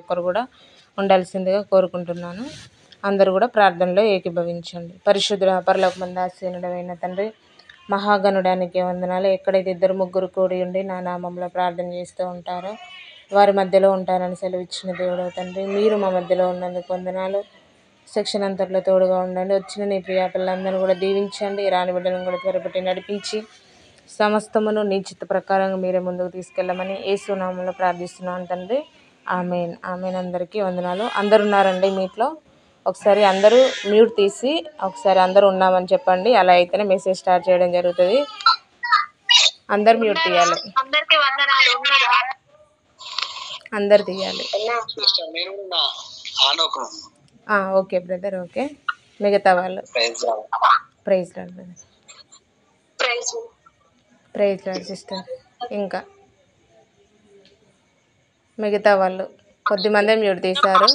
ఒక్కరు కూడా ఉండాల్సిందిగా కోరుకుంటున్నాను. అందరూ కూడా ప్రార్థనలో ఏకీభవించండి. పరిశుద్ధుడ పరలోకమందు ఆసీనుడైన తండ్రి, మహాగణుడానికి వందనాలు. ఎక్కడైతే ఇద్దరు ముగ్గురు కూడి ఉండి నా నామంలో ప్రార్థన చేస్తూ ఉంటారో వారి మధ్యలో ఉంటారని సెలవిచ్చిన దేవుడవు తండ్రి, మీరు మా మధ్యలో ఉన్నందుకు వందనాలు. సెక్షన్ అంతట్లో తోడుగా ఉండండి. వచ్చిన నీ ప్రియా పిల్లలందరూ కూడా దీవించండి. రాని బిడ్డలను కూడా త్వరపట్టి నడిపించి సమస్తమును నీ చిత్త ప్రకారంగా మీరే ముందుకు తీసుకెళ్ళమని యేసు నామములో ప్రార్థిస్తున్నాను తండ్రి. ఆమెన్. ఆమెన్. అందరికీ వందనాలు. అందరు ఉన్నారండి మీట్లో? ఒకసారి అందరూ మ్యూట్ తీసి ఒకసారి అందరూ ఉన్నామని చెప్పండి. అలా అయితేనే మెసేజ్ స్టార్ట్ చేయడం జరుగుతుంది. అందరు మ్యూట్ తీయాలి. అందరు తీయాలి. Okay brother, okay. మిగతా వాళ్ళు praise lord brother, praise lord sister. ఇంకా మిగతా వాళ్ళు కొద్దిమందే మ్యూట్ తీశారు.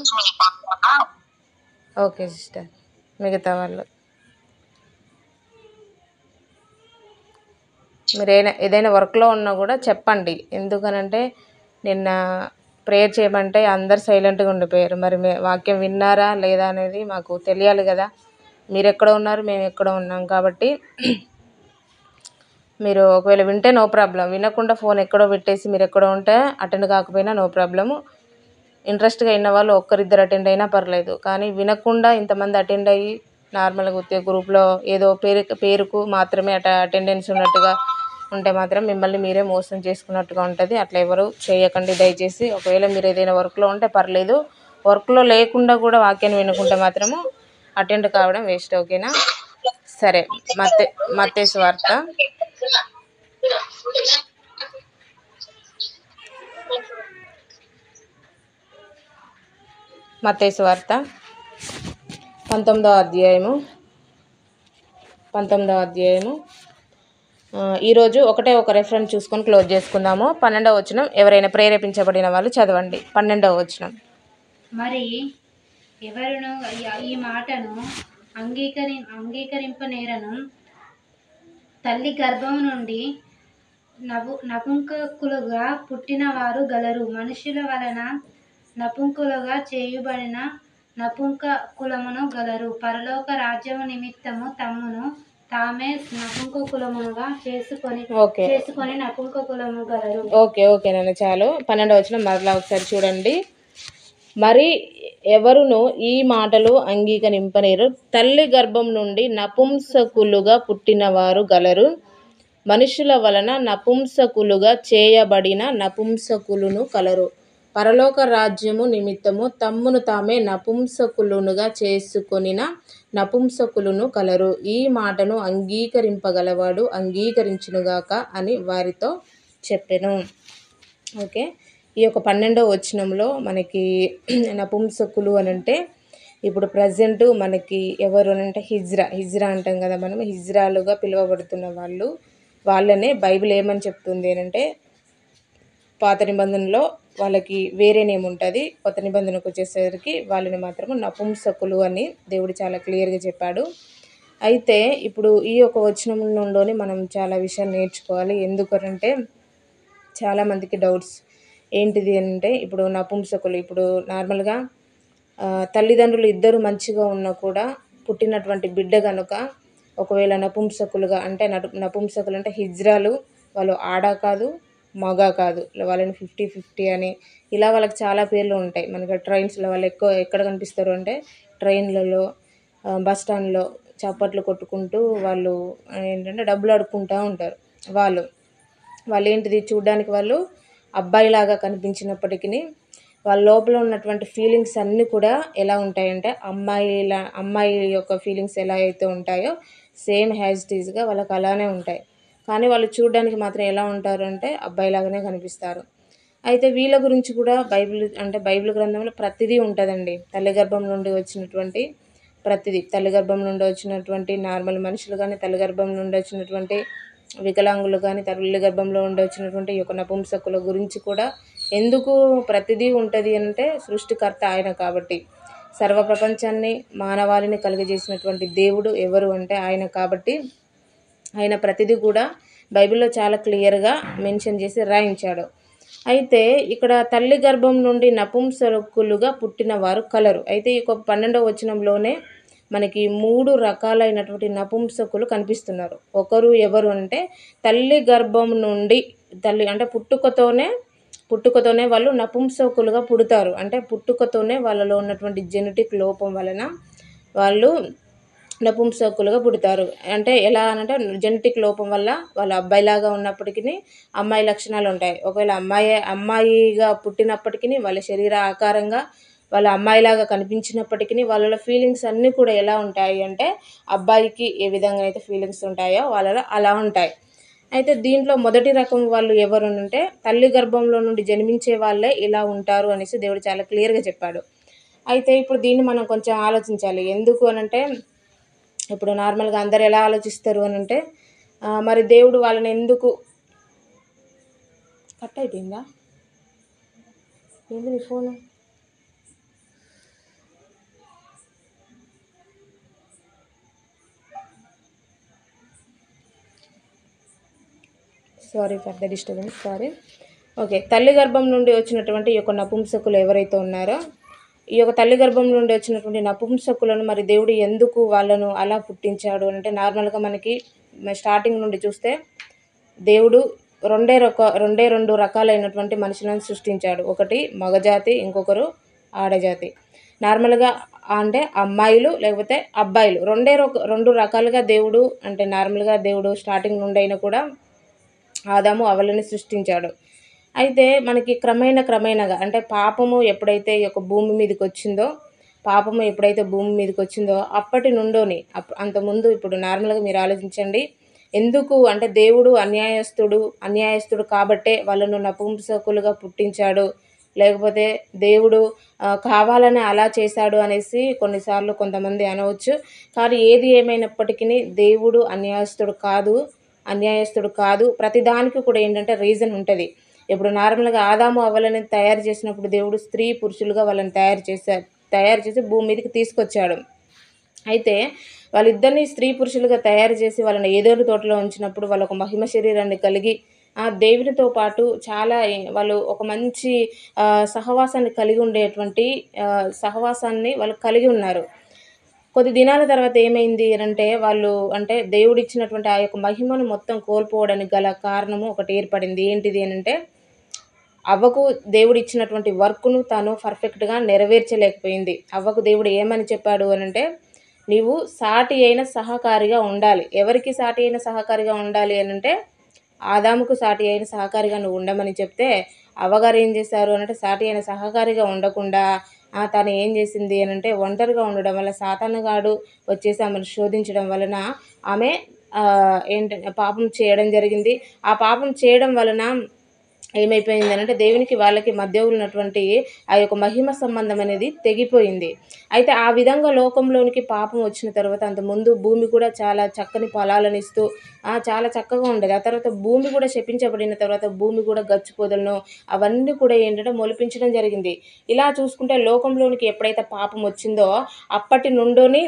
Okay sister. మిగతా వాళ్ళు మీరు ఏదైనా వర్క్లో ఉన్నా కూడా చెప్పండి. ఎందుకనంటే నిన్న ప్రేయర్ చేయమంటే అందరు సైలెంట్గా ఉండిపోయారు. మరి వాక్యం విన్నారా లేదా అనేది మాకు తెలియాలి కదా. మీరు ఎక్కడ ఉన్నారు, మేము ఎక్కడ ఉన్నాం. కాబట్టి మీరు ఒకవేళ వింటే నో ప్రాబ్లం, వినకుండా ఫోన్ ఎక్కడో పెట్టేసి మీరు ఎక్కడో ఉంటే అటెండ్ కాకపోయినా నో ప్రాబ్లము. ఇంట్రెస్ట్గా అయిన వాళ్ళు ఒక్కరిద్దరు అటెండ్ అయినా పర్లేదు. కానీ వినకుండా ఇంతమంది అటెండ్ అయ్యి నార్మల్గా ఉద్యోగ గ్రూప్లో ఏదో పేరుకు మాత్రమే అటెండెన్స్ ఉన్నట్టుగా ఉంటే మాత్రం మిమ్మల్ని మీరే మోసం చేసుకున్నట్టుగా ఉంటుంది. అట్లా ఎవరు చేయకండి దయచేసి. ఒకవేళ మీరు ఏదైనా వర్క్లో ఉంటే పర్లేదు, వర్క్లో లేకుండా కూడా వాక్యాన్ని వినుకుంటే మాత్రము అటెండ్ కావడం వేస్ట్. ఓకేనా? సరే. మత్తయి సువార్త మత్తయి సువార్త 19వ అధ్యాయము. ఈరోజు ఒక రెఫరెన్స్ చూసుకొని క్లోజ్ చేసుకుందాము. 12వ వచనం. ఎవరైనా ప్రేరేపించబడిన వాళ్ళు చదవండి. 12వ వచనం. మరి ఎవరును ఈ మాటను అంగీకరింపనేరను, తల్లి గర్భం నుండి నపుంసకులుగా పుట్టిన వారు గలరు. మనుషుల వలన నపుంసకులుగా చేయబడిన నపుంసకులమును గలరు. పరలోక రాజ్యము నిమిత్తము తమ్మును తామే నపుంసకులముగా చేసుకొని నపుంసకులము గలరు. ఓకే నాన్న, చాలు. 12వ వచనం మరలా ఒకసారి చూడండి. మరి ఎవరును ఈ మాటలు అంగీకరింపనేరు, తల్లి గర్భం నుండి నపుంసకులుగా పుట్టిన వారు గలరు. మనుషుల వలన నపుంసకులుగా చేయబడిన నపుంసకులను కలరు. పరలోక రాజ్యము నిమిత్తము తమ్మును తామే నపుంసకులుగా చేసుకొనిన నపుంసకులను కలరు. ఈ మాటను అంగీకరింపగలవాడు అంగీకరించునుగాక అని వారితో చెప్పెను. ఓకే. ఈ యొక్క 12వ వచనంలో మనకి నపుంసకులు అని అంటే ఇప్పుడు ప్రజెంట్ మనకి ఎవరు అని అంటే హిజ్రా అంటాం కదా మనం. హిజ్రాలుగా పిలువబడుతున్న వాళ్ళనే బైబిల్ ఏమని చెప్తుంది అని అంటే, పాత నిబంధనలో వాళ్ళకి వేరే నేమ్ ఉంటుంది, కొత్త నిబంధనకు వచ్చేసరికి వాళ్ళని మాత్రము నపుంసకులు అని దేవుడు చాలా క్లియర్గా చెప్పాడు. అయితే ఇప్పుడు ఈ యొక్క వచనం నుండి మనం చాలా విషయాలు నేర్చుకోవాలి. ఎందుకంటే చాలామందికి డౌట్స్ ఏంటిది అంటే, ఇప్పుడు నపుంసకులు, ఇప్పుడు నార్మల్గా తల్లిదండ్రులు ఇద్దరు మంచిగా ఉన్నా కూడా పుట్టినటువంటి బిడ్డ కనుక ఒకవేళ నపుంసకులుగా అంటే నపుంసకులు అంటే హిజ్రాలు, వాళ్ళు ఆడ కాదు మగ కాదు, వాళ్ళని 50-50 అని ఇలా వాళ్ళకి చాలా పేర్లు ఉంటాయి. మనకి ట్రైన్స్లో వాళ్ళు ఎక్కడ కనిపిస్తారు అంటే ట్రైన్లలో, బస్ స్టాండ్లో చప్పట్లు కొట్టుకుంటూ వాళ్ళు ఏంటంటే డబ్బులు అడుక్కుంటూ ఉంటారు. వాళ్ళు ఏంటిది చూడడానికి వాళ్ళు అబ్బాయిలాగా కనిపించినప్పటికీ వాళ్ళ లోపల ఉన్నటువంటి ఫీలింగ్స్ అన్నీ కూడా ఎలా ఉంటాయంటే అమ్మాయి యొక్క ఫీలింగ్స్ ఎలా అయితే ఉంటాయో సేమ్ యాజ్ ఇట్ ఈజ్గా వాళ్ళకి అలానే ఉంటాయి. కానీ వాళ్ళు చూడడానికి మాత్రం ఎలా ఉంటారు అంటే అబ్బాయిలాగానే కనిపిస్తారు. అయితే వీళ్ళ గురించి కూడా బైబిల్ గ్రంథంలో ప్రతిదీ ఉంటుందండి. తల్లి గర్భం నుండి వచ్చినటువంటి నార్మల్ మనుషులు కానీ, తల్లి గర్భం నుండి వచ్చినటువంటి వికలాంగులు కానీ, తల్లి గర్భంలో ఉండి వచ్చినటువంటి ఈ యొక్క నపుంసకుల గురించి కూడా ఎందుకు ప్రతిదీ ఉంటుంది అంటే సృష్టికర్త ఆయన కాబట్టి, సర్వ ప్రపంచాన్ని మానవాళిని కలుగజేసినటువంటి దేవుడు ఎవరు అంటే ఆయన కాబట్టి, ఆయన ప్రతిదీ కూడా బైబిల్లో చాలా క్లియర్గా మెన్షన్ చేసి రాయించాడు. అయితే ఇక్కడ తల్లి గర్భం నుండి నపుంసకులుగా పుట్టిన వారు కలరు. అయితే ఈ 12వ వచనంలోనే మనకి 3 రకాలైనటువంటి నపుంసకులు కనిపిస్తున్నారు. ఒకరు ఎవరు అంటే తల్లి గర్భం నుండి అంటే పుట్టుకతోనే వాళ్ళు నపుంసకులుగా పుడతారు. అంటే పుట్టుకతోనే వాళ్ళలో ఉన్నటువంటి జెనెటిక్ లోపం వలన వాళ్ళు నపుంసకులుగా పుడతారు. అంటే ఎలా అనంటే జెనెటిక్ లోపం వల్ల వాళ్ళు అబ్బాయిలాగా ఉన్నప్పటికిని అమ్మాయి లక్షణాలు ఉంటాయి. ఒకవేళ అమ్మాయిగా పుట్టినప్పటికిని వాళ్ళ శరీర ఆకారంగా వాళ్ళ అమ్మాయిలాగా కనిపించినప్పటికిని వాళ్ళలో ఫీలింగ్స్ అన్నీ కూడా ఎలా ఉంటాయి అంటే అబ్బాయికి ఏ విధంగా అయితే ఫీలింగ్స్ ఉంటాయో వాళ్ళలో అలా ఉంటాయి. అయితే దీంట్లో మొదటి రకం వాళ్ళు ఎవరు అనంటే తల్లి గర్భంలో నుండి జన్మించే వాళ్ళే ఇలా ఉంటారు అనేసి దేవుడు చాలా క్లియర్‌గా చెప్పాడు. అయితే ఇప్పుడు దీన్ని మనం కొంచెం ఆలోచించాలి. ఎందుకు అనంటే ఇప్పుడు నార్మల్‌గా అందరూ ఎలా ఆలోచిస్తారు అనంటే మరి దేవుడు వాళ్ళని ఎందుకు కట్ అయిపోయిందా? ఏంది నీ phone? Sorry for the disturbance. Sorry. Okay. తల్లి గర్భం నుండి వచ్చినటువంటి ఈ యొక్క నపుంసకులు ఎవరైతే ఉన్నారో ఈ యొక్క తల్లి గర్భం నుండి వచ్చినటువంటి నపుంసకులను మరి దేవుడు ఎందుకు వాళ్ళను అలా పుట్టించాడు అంటే నార్మల్‌గా మనకి స్టార్టింగ్ నుండి చూస్తే దేవుడు రెండే రెండు రకాలైనటువంటి మనుషులను సృష్టించాడు. ఒకటి మగజాతి, ఇంకొకరు ఆడజాతి. నార్మల్‌గా అంటే అమ్మాయిలు లేకపోతే అబ్బాయిలు రెండు రకాలుగా దేవుడు అంటే నార్మల్‌గా దేవుడు స్టార్టింగ్ నుండైనా కూడా ఆదాము అవ్వలని సృష్టించాడు. అయితే మనకి క్రమేణాగా అంటే పాపము ఎప్పుడైతే ఈ యొక్క భూమి మీదకొచ్చిందో అప్పటి నుండోని అంతకుముందు ఇప్పుడు నార్మల్‌గా మీరు ఆలోచించండి. ఎందుకు అంటే దేవుడు అన్యాయస్తుడు కాబట్టే వాళ్ళను నపుంసకులుగా పుట్టించాడు. లేకపోతే దేవుడు కావాలని అలా చేశాడు అనేసి కొన్నిసార్లు కొంతమంది అనవచ్చు. కానీ ఏది ఏమైనప్పటికిని దేవుడు అన్యాయస్తుడు కాదు. ప్రతిదానికి కూడా ఏంటంటే రీజన్ ఉంటది. ఇప్పుడు నార్మల్‌గా ఆదాము అవ్వలని తయారు చేసినప్పుడు దేవుడు స్త్రీ, పురుషులుగా వాళ్ళని తయారు చేసి భూమి మీదకి తీసుకొచ్చాడు. అయితే వాళ్ళిద్దరిని స్త్రీ, పురుషులుగా తయారు చేసి వాళ్ళని ఏదోని తోటలో ఉంచినప్పుడు వాళ్ళు ఒక మహిమ శరీరాన్ని కలిగి దేవునితో పాటు చాలా వాళ్ళు ఒక మంచి సహవాసాన్ని కలిగి ఉండేటువంటి సహవాసాన్ని వాళ్ళు కలిగి ఉన్నారు. కొద్ది దినాల తర్వాత ఏమైంది అనంటే వాళ్ళు అంటే దేవుడిచ్చినటువంటి ఆ యొక్క మహిమను మొత్తం కోల్పోవడానికి గల కారణము ఒకటి ఏర్పడింది. ఏంటిది అనంటే అవ్వకు దేవుడిచ్చినటువంటి వర్క్‌ను తాను పర్ఫెక్ట్‌గా నెరవేర్చలేకపోయింది. అవ్వకు దేవుడు ఏమని చెప్పాడు అనంటే నీవు సాటి అయిన సహకారిగా ఉండాలి. ఎవరికి సాటి అయిన సహకారిగా ఉండాలి అనంటే ఆదాముకు సాటి అయిన సహకారిగా నువ్వు ఉండమని చెప్తే అవ్వగారు ఏం చేశారు అనంటే సాటి అయిన సహకారిగా ఉండకుండా తను ఏం చేసింది అనంటే ఒంటరిగా ఉండడం వల్ల సాతానుగాడు వచ్చేసి ఆమెను శోధించడం వలన ఆమె పాపం చేయడం జరిగింది. ఆ పాపం చేయడం వలన ఏమైపోయింది అనంటే దేవునికి వాళ్ళకి మధ్య ఉన్నటువంటి ఆ యొక్క మహిమ సంబంధం అనేది తెగిపోయింది. అయితే ఆ విధంగా లోకంలోనికి పాపం వచ్చిన తర్వాత అంతకుముందు భూమి కూడా చాలా చక్కని ఫలాలనిస్తూ చాలా చక్కగా ఉండేది. ఆ తర్వాత భూమి కూడా శపించబడిన తర్వాత భూమి కూడా గచ్చు పొదలను అవన్నీ కూడా ఏంటంటే మొలిపించడం జరిగింది. ఇలా చూసుకుంటే లోకంలోనికి ఎప్పుడైతే పాపం వచ్చిందో అప్పటి నుండోని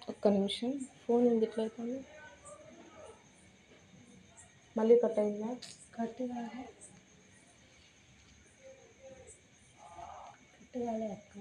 ఒక్క నిమిషం ఫోన్ ఎందుకు ఇట్లయిపోయింది? మళ్ళీ కట్ అయిందా? కట్ కాలే అక్క.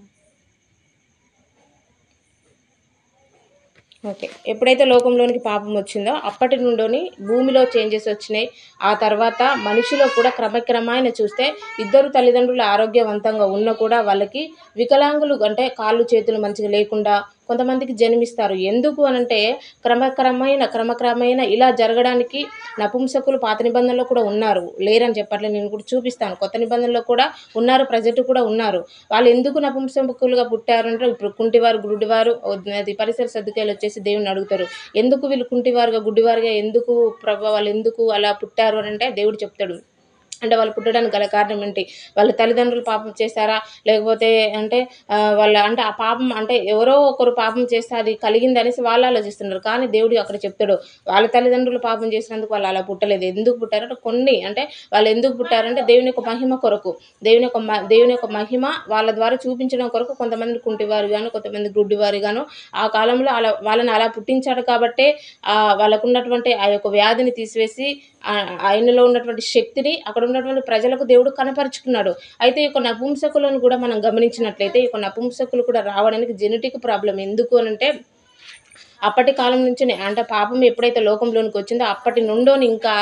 ఓకే. ఎప్పుడైతే లోకంలోనికి పాపం వచ్చిందో అప్పటి నుండోని భూమిలో చేంజెస్ వచ్చినాయి. ఆ తర్వాత మనిషిలో కూడా క్రమక్రమాన చూస్తే ఇద్దరు తల్లిదండ్రులు ఆరోగ్యవంతంగా ఉన్నా కూడా వాళ్ళకి వికలాంగులు అంటే కాళ్ళు చేతులు మంచిగా లేకుండా కొంతమందికి జన్మిస్తారు. ఎందుకు అనంటే క్రమక్రమేణ ఇలా జరగడానికి నపుంసకులు పాత నిబంధనలో కూడా ఉన్నారు. లేరని చెప్పట్లేదు. నేను కూడా చూపిస్తాను. కొత్త నిబంధనలో కూడా ఉన్నారు. ప్రెజెంట్ కూడా ఉన్నారు. వాళ్ళు ఎందుకు నపుంసకులుగా పుట్టారంటే ఇప్పుడు కుంటివారు, గుడ్డివారు అది పరిసర సర్దుకాయలు వచ్చేసి దేవుడిని అడుగుతారు. ఎందుకు వీళ్ళు కుంటివారుగా, గుడ్డివారుగా ఎందుకు ప్రభువా వాళ్ళు ఎందుకు అలా పుట్టారు అనంటే దేవుడు చెప్తాడు. అంటే వాళ్ళు పుట్టడానికి గల కారణం ఏంటి? వాళ్ళ తల్లిదండ్రులు పాపం చేశారా? లేకపోతే అంటే వాళ్ళ అంటే ఆ పాపం అంటే ఎవరో ఒకరు పాపం చేస్తే అది కలిగిందనేసి వాళ్ళు ఆలోచిస్తున్నారు. కానీ దేవుడు అక్కడ చెప్తాడు వాళ్ళ తల్లిదండ్రులు పాపం చేసినందుకు వాళ్ళు అలా పుట్టలేదు. ఎందుకు పుట్టారంటే కొన్ని అంటే వాళ్ళు ఎందుకు పుట్టారంటే దేవుని యొక్క మహిమ కొరకు. దేవుని యొక్క మహిమ వాళ్ళ ద్వారా చూపించడం కొరకు కొంతమంది కుంటివారుగాను, కొంతమంది గుడ్డివారుగాను ఆ కాలంలో వాళ్ళని అలా పుట్టించాడు కాబట్టే వాళ్ళకున్నటువంటి ఆ యొక్క వ్యాధిని తీసివేసి ఆయనలో ఉన్నటువంటి శక్తిని అక్కడ అక్కడ ఉన్నటువంటి ప్రజలకు దేవుడు కనపరుచుకున్నాడు. అయితే ఈ యొక్క నపుంసకులను కూడా మనం గమనించినట్లయితే ఈ యొక్క నపుంసకులు కూడా రావడానికి జెనెటిక్ ప్రాబ్లం ఎందుకు అనంటే అప్పటి కాలం నుంచినే అంటే పాపం ఎప్పుడైతే లోకంలోనికి వచ్చిందో అప్పటి నుండోని ఇంకా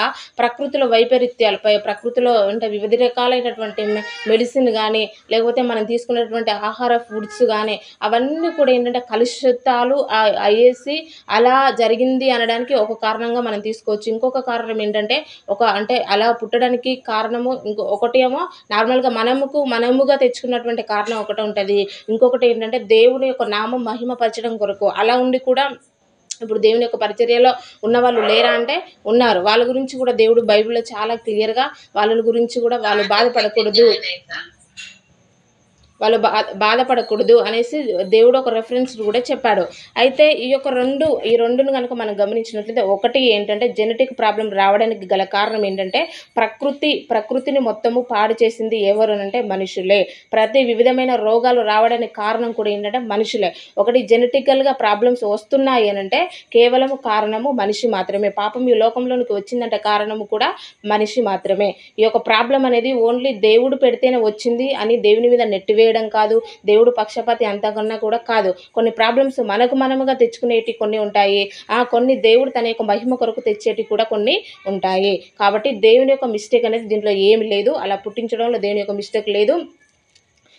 ప్రకృతిలో వైపరీత్యాలు ప్రకృతిలో అంటే వివిధ రకాలైనటువంటి మెడిసిన్ కానీ లేకపోతే మనం తీసుకున్నటువంటి ఆహార ఫుడ్స్ కానీ అవన్నీ కూడా ఏంటంటే కలుషితాలు అయ్యేసి అలా జరిగింది అనడానికి ఒక కారణంగా మనం తీసుకోవచ్చు. ఇంకొక కారణం ఏంటంటే అంటే అలా పుట్టడానికి కారణము ఒకటి ఏమో నార్మల్గా మనముగా తెచ్చుకున్నటువంటి కారణం ఒకటి ఉంటుంది. ఇంకొకటి ఏంటంటే దేవుని యొక్క నామం మహిమపరచడం కొరకు అలా ఉండి కూడా ఇప్పుడు దేవుని యొక్క పరిచర్యలో ఉన్నవాళ్ళు లేరా అంటే ఉన్నారు. వాళ్ళ గురించి కూడా దేవుడు బైబిల్లో చాలా క్లియర్గా వాళ్ళ గురించి కూడా వాళ్ళు బాధపడకూడదు అనేసి దేవుడు ఒక రెఫరెన్స్ కూడా చెప్పాడు. అయితే ఈ రెండును కనుక మనం గమనించినట్లయితే ఒకటి ఏంటంటే జెనెటిక్ ప్రాబ్లం రావడానికి గల కారణం ఏంటంటే ప్రకృతిని మొత్తము పాడు చేసింది ఎవరు అంటే మనుషులే. ప్రతి వివిధమైన రోగాలు రావడానికి కారణం కూడా ఏంటంటే మనుషులే. ఒకటి జెనెటికల్గా ప్రాబ్లమ్స్ వస్తున్నాయి అనంటే కేవలం కారణము మనిషి మాత్రమే. పాపం ఈ లోకంలోనికి వచ్చిందంటే కారణము కూడా మనిషి మాత్రమే. ఈ యొక్క ప్రాబ్లం అనేది ఓన్లీ దేవుడు పెడితేనే వచ్చింది అని దేవుని మీద నెట్టివేయడం కాదు, దేవుడు పక్షపాతి అంతకన్నా కూడా కాదు. కొన్ని ప్రాబ్లమ్స్ మనముగా తెచ్చుకునేటి కొన్ని ఉంటాయి, కొన్ని దేవుడు తన యొక్క మహిమ కొరకు తెచ్చేటి కూడా కొన్ని ఉంటాయి. కాబట్టి దేవుని యొక్క మిస్టేక్ అనేది దీంట్లో ఏమి లేదు, అలా పుట్టించడంలో దేవుని యొక్క మిస్టేక్ లేదు.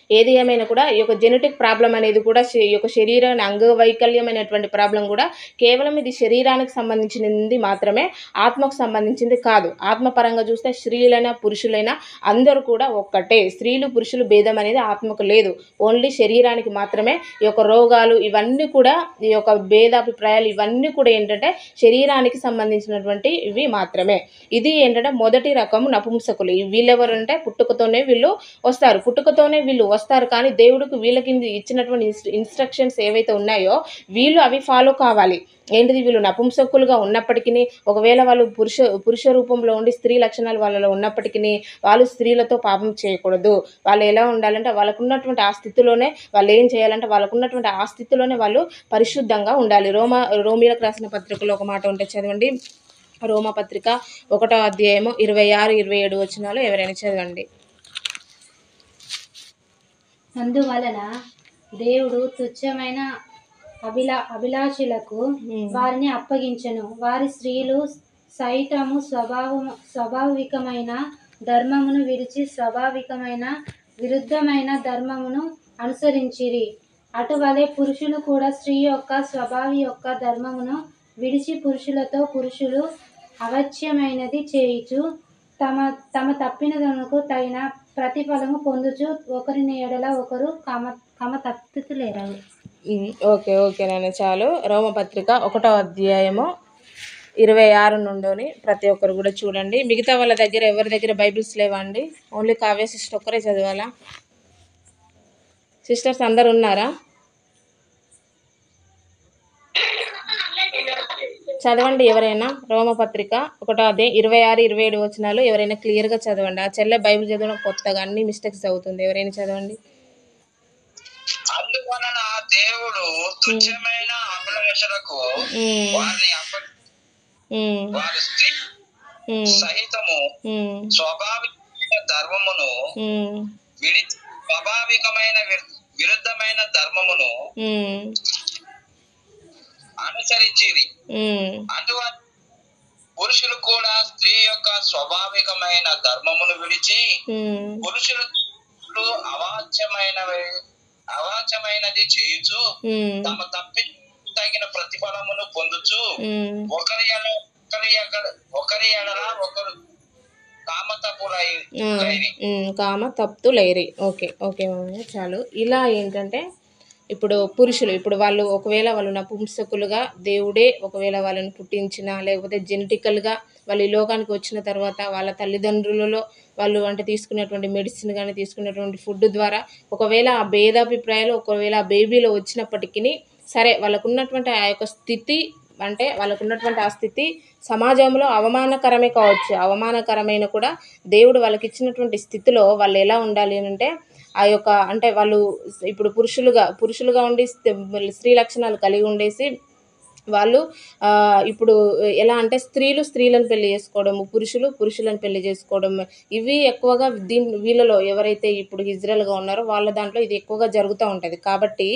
ఏది ఏమైనా కూడా ఈ యొక్క జెనెటిక్ ప్రాబ్లం అనేది కూడా ఈ యొక్క శరీరాన్ని అంగవైకల్యమైనటువంటి ప్రాబ్లం కూడా కేవలం ఇది శరీరానికి సంబంధించినది మాత్రమే, ఆత్మకు సంబంధించింది కాదు. ఆత్మపరంగా చూస్తే స్త్రీలైనా పురుషులైనా అందరూ కూడా ఒక్కటే. స్త్రీలు పురుషులు భేదం అనేది ఆత్మకు లేదు, ఓన్లీ శరీరానికి మాత్రమే. ఈ యొక్క రోగాలు ఇవన్నీ కూడా ఈ యొక్క భేదాభిప్రాయాలు ఇవన్నీ కూడా ఏంటంటే శరీరానికి సంబంధించినటువంటి ఇవి మాత్రమే. ఇది ఏంటంటే మొదటి రకం నపుంసకులు. వీళ్ళెవరంటే పుట్టుకతోనే వీళ్ళు వస్తారు, కానీ దేవుడికి వీళ్ళకి ఇచ్చినటువంటి ఇన్స్ట్రక్షన్స్ ఏవైతే ఉన్నాయో వీళ్ళు అవి ఫాలో కావాలి. ఏంటిది, వీళ్ళు నపుంసకులుగా ఉన్నప్పటికీ ఒకవేళ వాళ్ళు పురుష రూపంలో ఉండి స్త్రీ లక్షణాలు వాళ్ళలో ఉన్నప్పటికీ వాళ్ళు స్త్రీలతో పాపం చేయకూడదు. వాళ్ళు ఎలా ఉండాలంటే వాళ్ళకున్నటువంటి ఆ స్థితిలోనే వాళ్ళు ఏం చేయాలంటే వాళ్ళకున్నటువంటి ఆ స్థితిలోనే వాళ్ళు పరిశుద్ధంగా ఉండాలి. రోమీలకు రాసిన పత్రికలో ఒక మాట ఉంటే చదవండి. రోమపత్రిక 1వ అధ్యాయము 26-27 వచనాలు ఎవరైనా చదవండి. అందువలన దేవుడు తుచ్చమైన అభిలాషులకు వారిని అప్పగించెను. వారి స్త్రీలు సైతము స్వాభావికమైన ధర్మమును విడిచి స్వాభావికమైన విరుద్ధమైన ధర్మమును అనుసరించిరి. అటువలే పురుషులు కూడా స్త్రీ యొక్క స్వభావి యొక్క ధర్మమును విడిచి పురుషులు అవాచ్యమైనది చేయుచు తమ తప్పినదనుకు తగిన ప్రతిఫలము పొందుచు ఒకరిని ఎడల ఒకరు కమ తప్పుతులేరు. ఓకే నాన్న, చాలు. రోమపత్రిక 1వ అధ్యాయము 26 నుండి ప్రతి ఒక్కరు కూడా చూడండి. మిగతా వాళ్ళ దగ్గర ఎవరి దగ్గర బైబిల్స్ లేవా అండి? ఓన్లీ కావ్య సిస్టర్ ఒక్కరే చదవాలా? సిస్టర్స్ అందరు ఉన్నారా? చదవండి ఎవరైనా. రోమపత్రిక 1వ అధ్యాయం 26-27 వచనాలు ఎవరైనా క్లియర్గా చదవండి. ఆ చెల్లె బైబిల్ చదవడం కొత్తగా అన్ని మిస్టేక్స్ అవుతుంది. ఎవరైనా చదవండి. అందువలన దేవుడు తుచ్చమైన అభిలాషలకు వారి స్త్రీ సహితము స్వాభావికమైన ధర్మమును విడిచి స్వాభావికమైన విరుద్ధమైన ధర్మమును అనుసరించిరి. అటువంటి పురుషులు కూడా స్త్రీ యొక్క స్వాభావికమైన ధర్మమును విడిచి పురుషులు అవాచ్యమైనది చేయుచు తమ తప్పి తగిన ప్రతిఫలమును పొందుచు ఒకరి ఎడల ఒకరు కామతప్తులైరి. ఓకే చాలు. ఇలా ఏంటంటే ఇప్పుడు వాళ్ళు ఒకవేళ వాళ్ళు నపుంసకులుగా దేవుడే ఒకవేళ వాళ్ళని పుట్టించినా లేకపోతే జెనెటికల్గా వాళ్ళు ఈ లోకానికి వచ్చిన తర్వాత వాళ్ళ తల్లిదండ్రులలో వాళ్ళు అంటే తీసుకున్నటువంటి మెడిసిన్ కానీ తీసుకున్నటువంటి ఫుడ్ ద్వారా ఒకవేళ ఆ భేదాభిప్రాయాలు ఒకవేళ ఆ బేబీలో వచ్చినప్పటికీ సరే వాళ్ళకున్నటువంటి ఆ యొక్క స్థితి అంటే వాళ్ళకున్నటువంటి ఆ స్థితి సమాజంలో అవమానకరమే కావచ్చు. అవమానకరమైన కూడా దేవుడు వాళ్ళకి ఇచ్చినటువంటి స్థితిలో వాళ్ళు ఎలా ఉండాలి అంటే ఆ యొక్క అంటే వాళ్ళు ఇప్పుడు పురుషులుగా ఉండి స్త్రీ లక్షణాలు కలిగి ఉండేసి వాళ్ళు ఇప్పుడు ఎలా అంటే స్త్రీలు స్త్రీలను పెళ్లి చేసుకోవడము, పురుషులు పురుషులను పెళ్లి చేసుకోవడం, ఇవి ఎక్కువగా వీళ్ళలో ఎవరైతే ఇప్పుడు ఇజ్రాయెల్‌గా ఉన్నారో వాళ్ళ దాంట్లో ఇది ఎక్కువగా జరుగుతూ ఉంటది. కాబట్టి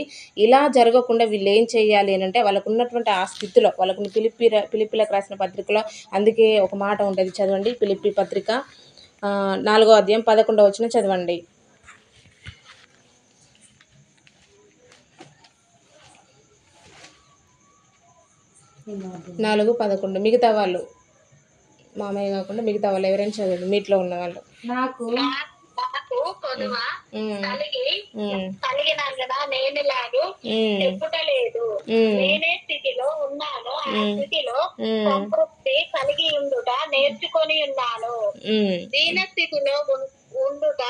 ఇలా జరగకుండా వీళ్ళేం చేయాలి అనంటే వాళ్ళకున్నటువంటి ఆ స్థితిలో వాళ్ళకు ఫిలిప్పీలకు రాసిన పత్రికలో అందుకే ఒక మాట ఉంటది చదవండి. ఫిలిప్పీ పత్రిక 4వ అధ్యాయం 11వ వచనం చదవండి. 4:11 మిగతా వాళ్ళు మామయ్య కాకుండా మిగతా వాళ్ళు ఎవరైనా చదవండి మీట్లో ఉన్న వాళ్ళు. నాకు కొదువ కలిగినందున నేనిలాగు చెప్పుటలేదు. నేనే స్థితిలో ఉన్నాను, ఆ స్థితిలో సంతృప్తి కలిగి ఉండుట నేర్చుకొని ఉన్నాను. దీన స్థితిలో ఉండుట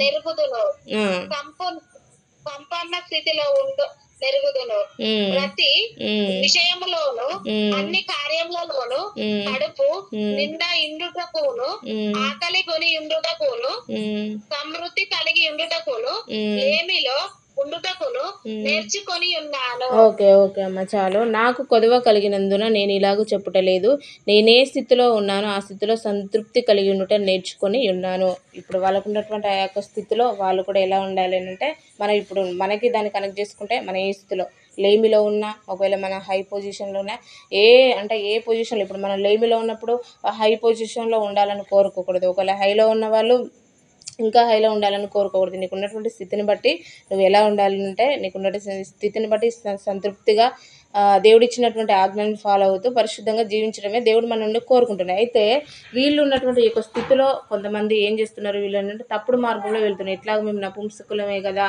నెరుగుదును, సంపన్న స్థితిలో నెరుగుదును. ప్రతి విషయములోను అన్ని కార్యములలోను కడుపు నిండా ఇండుటకును, ఆకలి కొని ఇండుటకును, సమృద్ధి కలిగి ఉండుటకును, ఏమిలో ఉండుటకును నేర్చుకొని ఉన్నాను. ఓకే అమ్మ చాలు. నాకు కొదువ కలిగినందున నేను ఇలాగూ చెప్పుటలేదు. నేనే స్థితిలో ఉన్నాను ఆ స్థితిలో సంతృప్తి కలిగి ఉండుట నేర్చుకొని ఉన్నాను. ఇప్పుడు వాళ్ళకు ఉన్నటువంటి ఆ యొక్క స్థితిలో వాళ్ళు కూడా ఎలా ఉండాలి అంటే మనం ఇప్పుడు మనకి దాన్ని కనెక్ట్ చేసుకుంటే మన ఏ స్థితిలో లేమిలో ఉన్నా, ఒకవేళ మన హై పొజిషన్లో ఉన్నా, ఏ పొజిషన్లో ఇప్పుడు మనం లేమిలో ఉన్నప్పుడు హై పొజిషన్లో ఉండాలని కోరుకోకూడదు. ఒకవేళ హైలో ఉన్న వాళ్ళు ఇంకా హైలో ఉండాలని కోరుకోకూడదు. నీకు ఉన్నటువంటి స్థితిని బట్టి నువ్వు ఎలా ఉండాలంటే నీకున్నటువంటి స్థితిని బట్టి సంతృప్తిగా దేవుడిచ్చినటువంటి ఆజ్ఞలను ఫాలో అవుతూ పరిశుద్ధంగా జీవించడమే దేవుడు మన నుండి కోరుకుంటున్నాడు. అయితే వీళ్ళు ఉన్నటువంటి ఈ యొక్క స్థితిలో కొంతమంది ఏం చేస్తున్నారు, వీళ్ళు ఏంటంటే తప్పుడు మార్గంలో వెళ్తున్నారు. ఇట్లాగ మేము నపుంసకులమే కదా,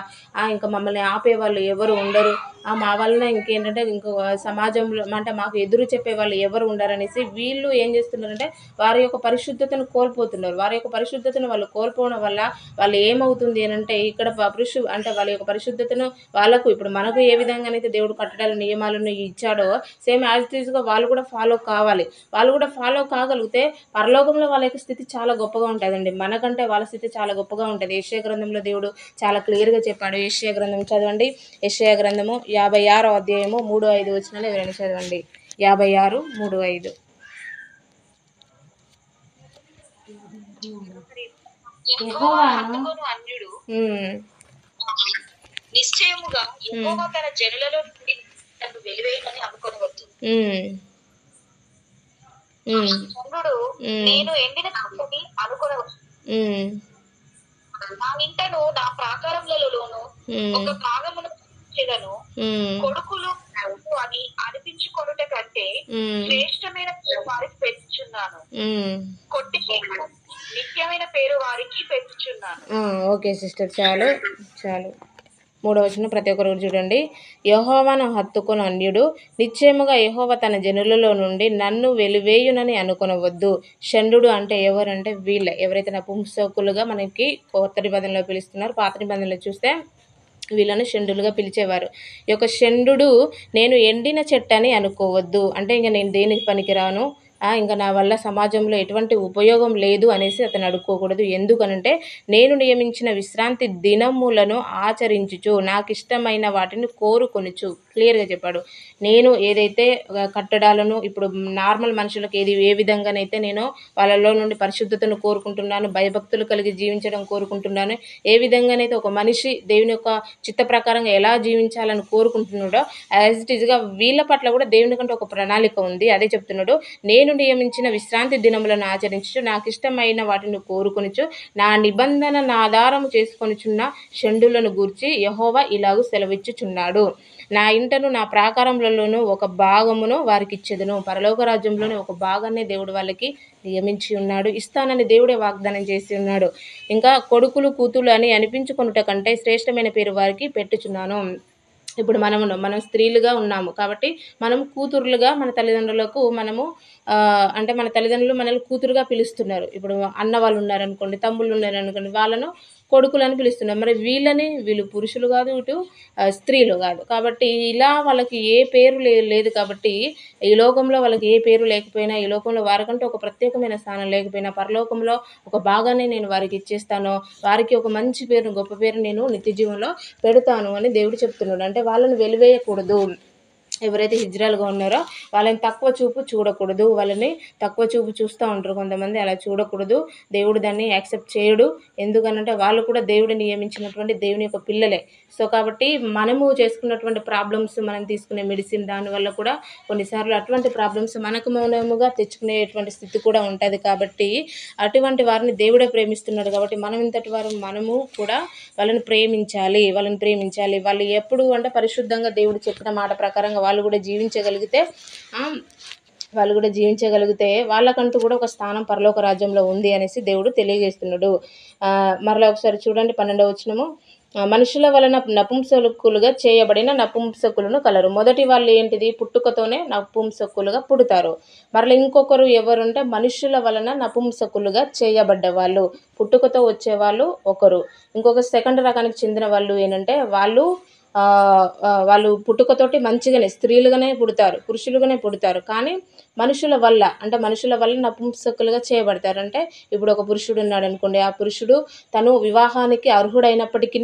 ఇంకా మమ్మల్ని ఆపేవాళ్ళు ఎవరు ఉండరు, మా వలన ఇంకేంటంటే ఇంకో సమాజంలో అంటే మాకు ఎదురు చెప్పే వాళ్ళు ఎవరు ఉండరనేసి వీళ్ళు ఏం చేస్తున్నారంటే వారి యొక్క పరిశుద్ధతను కోల్పోతున్నారు. వారి యొక్క పరిశుద్ధతను వాళ్ళు కోల్పోవడం వల్ల వాళ్ళు ఏమవుతుంది అంటే ఇక్కడ అంటే వాళ్ళ యొక్క పరిశుద్ధతను వాళ్ళకు ఇప్పుడు మనకు ఏ విధంగానైతే దేవుడు కట్టడాలు నియమాలను ఇచ్చాడో సేమ్ యాజ్ ఇట్ ఈస్గా వాళ్ళు కూడా ఫాలో కావాలి. వాళ్ళు కూడా ఫాలో కాగలిగితే పరలోకంలో వాళ్ళ యొక్క స్థితి చాలా గొప్పగా ఉంటుందండి. మనకంటే వాళ్ళ స్థితి చాలా గొప్పగా ఉంటుంది. యెషయా గ్రంథంలో దేవుడు చాలా క్లియర్గా చెప్పాడు. యెషయా గ్రంథం చదవండి. యెషయా గ్రంథము 56వ అధ్యాయము 3-5 వచనాలు ఎవరైనా చదవండి. 56:3-5. అన్యుడు నిశ్చయముగా యెహోవా తన జనులలో వెలివేయమని అనుకోవద్దు. నేను ఎండిన కంపని అనుకోవచ్చు. నా ఇంటను నా ప్రాకారములలోను ఒక భాగమును చెదను. కొడుకులు అని అనిపించుకొనుట కంటే శ్రేష్టమైన పేరు వారికి పెంచుచున్నాను, కొట్టి నిత్యమైన పేరు వారికి పెంచుచున్నాను. ఓకే సిస్టర్, చాలు 3వ వచనం ప్రతి ఒక్కరు చూడండి. యెహోవాను హత్తుకొని అన్యుడు నిశ్చయముగా యెహోవా తన జనులలో నుండి నన్ను వెలివేయునని అనుకొనవద్దు. షండు అంటే ఎవరంటే వీళ్ళే ఎవరైతే నపుంసకులుగా మనకి కొత్త నిబంధనలో పిలుస్తున్నారు. పాత నిబంధనలో చూస్తే వీళ్ళను షండులుగా పిలిచేవారు. ఈ యొక్క షండు నేను ఎండిన చెట్టని అనుకోవద్దు అంటే ఇంకా నేను దేనికి పనికిరాను, ఇంకా నా వల్ల సమాజంలో ఎటువంటి ఉపయోగం లేదు అనేసి అతను అడుక్కోకూడదు. ఎందుకనంటే నేను నియమించిన విశ్రాంతి దినములను ఆచరించుచు నాకు ఇష్టమైన వాటిని కోరుకొనుచు క్లియర్గా చెప్పాడు. నేను ఏదైతే కట్టడాలను ఇప్పుడు నార్మల్ మనుషులకు ఏ విధంగానైతే నేను వాళ్ళలో నుండి పరిశుద్ధతను కోరుకుంటున్నాను, భయభక్తులు కలిగి జీవించడం కోరుకుంటున్నాను, ఏ విధంగానైతే ఒక మనిషి దేవుని యొక్క చిత్త ప్రకారంగా ఎలా జీవించాలని కోరుకుంటున్నాడో యాజ్ ఇట్ ఈజ్గా వీళ్ళ పట్ల కూడా దేవుని కంటే ఒక ప్రణాళిక ఉంది. అదే చెప్తున్నాడు. నేను నియమించిన విశ్రాంతి దినములను ఆచరించు నాకు ఇష్టమైన వాటిని కోరుకొనుచు నా నిబంధనను ఆధారము చేసుకొనుచున్న షండులను గూర్చి యెహోవా ఇలాగూ సెలవిచ్చుచున్నాడు. నా ఇంటను నా ప్రాకారములలోనూ ఒక భాగమును వారికి ఇచ్చెదను. పరలోక రాజ్యంలోనే ఒక భాగాన్ని దేవుడు వాళ్ళకి నియమించి ఉన్నాడు, ఇస్తానని దేవుడే వాగ్దానం చేసి ఉన్నాడు. ఇంకా కొడుకులు కూతులు అని అనిపించుకొనుట కంటే శ్రేష్టమైన పేరు వారికి పెట్టుచున్నాను. ఇప్పుడు మనం స్త్రీలుగా ఉన్నాము కాబట్టి మనం కూతురులుగా మన తల్లిదండ్రులకు మనము అంటే మన తల్లిదండ్రులు మనల్ని కూతురుగా పిలుస్తున్నారు. ఇప్పుడు అన్న వాళ్ళు ఉన్నారనుకోండి, తమ్ముళ్ళు ఉన్నారనుకోండి, వాళ్ళను కొడుకులని పిలుస్తున్నారు. మరి వీళ్ళు పురుషులు కాదు, ఇటు స్త్రీలు కాదు. కాబట్టి ఇలా వాళ్ళకి ఏ పేరు లేదు. కాబట్టి ఈ లోకంలో వాళ్ళకి ఏ పేరు లేకపోయినా, ఈ లోకంలో వారికంటే ఒక ప్రత్యేకమైన స్థానం లేకపోయినా పరలోకంలో ఒక భాగాన్ని నేను వారికి ఇచ్చేస్తాను, వారికి ఒక మంచి పేరు గొప్ప పేరు నేను నిత్య జీవంలో పెడతాను అని దేవుడు చెప్తున్నాడు. అంటే వాళ్ళని వెలివేయకూడదు. ఎవరైతే హిజ్రాలుగా ఉన్నారో వాళ్ళని తక్కువ చూపు చూడకూడదు. వాళ్ళని తక్కువ చూపు చూస్తూ ఉంటారు కొంతమంది. అలా చూడకూడదు. దేవుడు దాన్ని యాక్సెప్ట్ చేయడు. ఎందుకనంటే వాళ్ళు కూడా దేవుడు నియమించినటువంటి దేవుని యొక్క పిల్లలే. సో కాబట్టి మనము చేసుకున్నటువంటి ప్రాబ్లమ్స్, మనం తీసుకునే మెడిసిన్ దానివల్ల కూడా కొన్నిసార్లు అటువంటి ప్రాబ్లమ్స్ మనకు మౌనముగా తెచ్చుకునేటువంటి స్థితి కూడా ఉంటుంది. కాబట్టి అటువంటి వారిని దేవుడే ప్రేమిస్తున్నాడు. కాబట్టి మనం ఇంతటి వారు మనము కూడా వాళ్ళని ప్రేమించాలి. వాళ్ళు ఎప్పుడు అంటే పరిశుద్ధంగా దేవుడు చెప్పిన మాట ప్రకారంగా వాళ్ళు కూడా జీవించగలిగితే వాళ్ళకంటూ కూడా ఒక స్థానం పరలోక రాజ్యంలో ఉంది అనేసి దేవుడు తెలియజేస్తున్నాడు. మరలా ఒకసారి చూడండి 12వ వచనము. మనుషుల వలన నపుంసకులుగా చేయబడిన నపుంసకులను కలరు. మొదటి వాళ్ళు ఏంటిది? పుట్టుకతోనే నపుంసకులుగా పుడతారు. మరలా ఇంకొకరు ఎవరుంటే మనుషుల వలన నపుంసకులుగా చేయబడ్డ వాళ్ళు, పుట్టుకతో వచ్చేవాళ్ళు ఒకరు. ఇంకొక సెకండ్ రకానికి చెందిన వాళ్ళు ఏంటంటే వాళ్ళు పుట్టుకతోటి మంచిగానే స్త్రీలుగానే పుడతారు, పురుషులుగానే పుడతారు. కానీ మనుషుల వల్ల నపుంసకులుగా చేయబడతారు. అంటే ఇప్పుడు ఒక పురుషుడు ఉన్నాడు అనుకోండి, ఆ పురుషుడు తను వివాహానికి అర్హుడైనప్పటికీ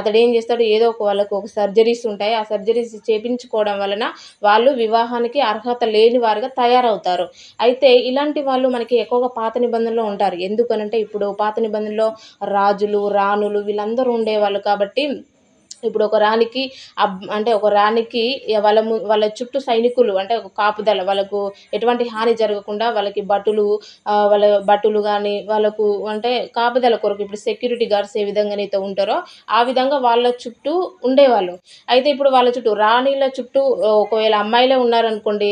అతడు ఏం చేస్తాడు? ఏదో వాళ్ళకు ఒక సర్జరీస్ ఉంటాయి. ఆ సర్జరీస్ చేయించుకోవడం వలన వాళ్ళు వివాహానికి అర్హత లేని వారుగా తయారవుతారు. అయితే ఇలాంటి వాళ్ళు మనకి ఎక్కువగా పాత నిబంధనలో ఉంటారు. ఎందుకనంటే ఇప్పుడు పాత నిబంధనలో రాజులు, రాణులు వీళ్ళందరూ ఉండేవాళ్ళు. కాబట్టి ఇప్పుడు ఒక రాణికి వాళ్ళ చుట్టూ సైనికులు, అంటే ఒక కాపుదల, వాళ్ళకు ఎటువంటి హాని జరగకుండా వాళ్ళకి వాళ్ళ భటులు కానీ వాళ్ళకు అంటే కాపుదల కొరకు ఇప్పుడు సెక్యూరిటీ గార్డ్స్ ఏ విధంగానైతే ఉంటారో ఆ విధంగా వాళ్ళ చుట్టూ ఉండేవాళ్ళు. అయితే ఇప్పుడు వాళ్ళ చుట్టూ రాణిల చుట్టూ ఒకవేళ అమ్మాయిలే ఉన్నారనుకోండి,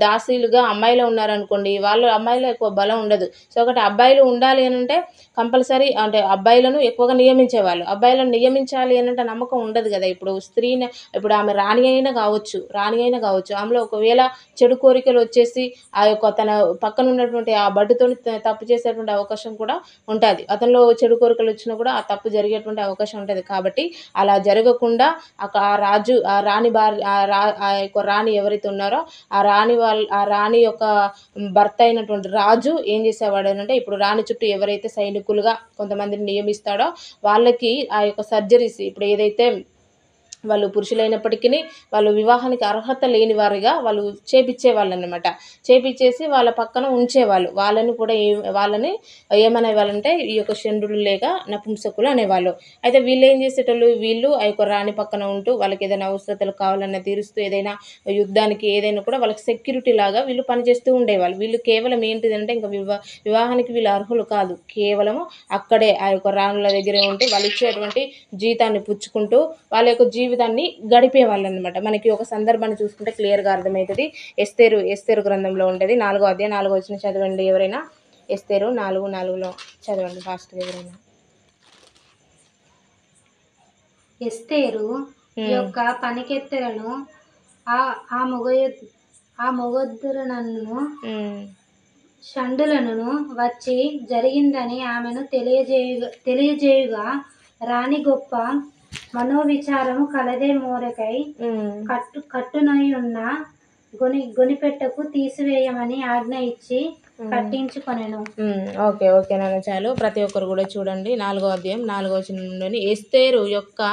దాసీలుగా అమ్మాయిలే ఉన్నారనుకోండి, అమ్మాయిలో ఎక్కువ బలం ఉండదు. సో ఒకటి అబ్బాయిలు ఉండాలి అని అంటే కంపల్సరీ అంటే అబ్బాయిలను ఎక్కువగా నియమించేవాళ్ళు. అబ్బాయిలను నియమించాలి అని అంటే నమ్మకం ఉండదు కదా. ఇప్పుడు ఆమె రాణి అయినా కావచ్చు, ఆమెలో ఒకవేళ చెడు కోరికలు వచ్చేసి ఆ యొక్క తన పక్కన ఉన్నటువంటి ఆ బడ్డుతో తప్పు చేసేటువంటి అవకాశం కూడా ఉంటుంది. అతనిలో చెడు కోరికలు వచ్చినా కూడా ఆ తప్పు జరిగేటువంటి అవకాశం ఉంటుంది. కాబట్టి అలా జరగకుండా ఆ యొక్క రాణి ఎవరైతే ఉన్నారో ఆ రాణి యొక్క భర్త అయినటువంటి రాజు ఏం చేసేవాడు అంటే ఇప్పుడు రాణి చుట్టూ ఎవరైతే సైనికులుగా కొంతమందిని నియమిస్తాడో వాళ్ళకి ఆ యొక్క సర్జరీస్ ఇప్పుడు ఏదైతే వాళ్ళు పురుషులైనప్పటికీ వాళ్ళు వివాహానికి అర్హత లేని వారిగా వాళ్ళు చేపించేవాళ్ళు అన్నమాట. చేపించేసి వాళ్ళ పక్కన ఉంచేవాళ్ళు. వాళ్ళని ఏమనేవాళ్ళంటే ఈ యొక్క షండులు లేక నపుంసకులు అనేవాళ్ళు. అయితే వీళ్ళు ఏం చేసేటోళ్ళు? వీళ్ళు ఆ యొక్క రాణి పక్కన ఉంటూ వాళ్ళకి ఏదైనా అవసరతలు కావాలన్నా తీరుస్తూ, ఏదైనా యుద్ధానికి ఏదైనా కూడా వాళ్ళకి సెక్యూరిటీ లాగా వీళ్ళు పనిచేస్తూ ఉండేవాళ్ళు. వీళ్ళు కేవలం ఏంటిదంటే ఇంకా వివాహానికి వీళ్ళు అర్హులు కాదు. కేవలము అక్కడే ఆ యొక్క రాణుల దగ్గరే ఉంటూ వాళ్ళు ఇచ్చేటువంటి జీతాన్ని పుచ్చుకుంటూ వాళ్ళ యొక్క జీవితాన్ని గడిపేవాళ్ళు అనమాట. మనకి ఒక సందర్భాన్ని చూసుకుంటే క్లియర్గా అర్థమవుతుంది. ఎస్తేరు గ్రంథంలో ఉంటుంది. 4వ అధ్యాయం 4వ వచనం చదవండి ఎవరైనా. ఎస్తేరు 4:4 చదవండి ఫాస్ట్గా ఎవరైనా. ఎస్తేరు యొక్క పనికెత్తెలను ఆ మొగొద్దురనను షండులను వచ్చి జరిగిందని ఆమెను తెలియజేయుగా రాణి గొప్ప మనోవిచారము కలదే మోరకై కట్టునై ఉన్న గొనిపెట్టకు తీసివేయమని ఆజ్ఞ ఇచ్చి కట్టించుకొనెను. ఓకే నాన్న చాలు. ప్రతి ఒక్కరు కూడా చూడండి 4వ అధ్యాయం 4వ వచనంలోని ఎస్తేరు యొక్క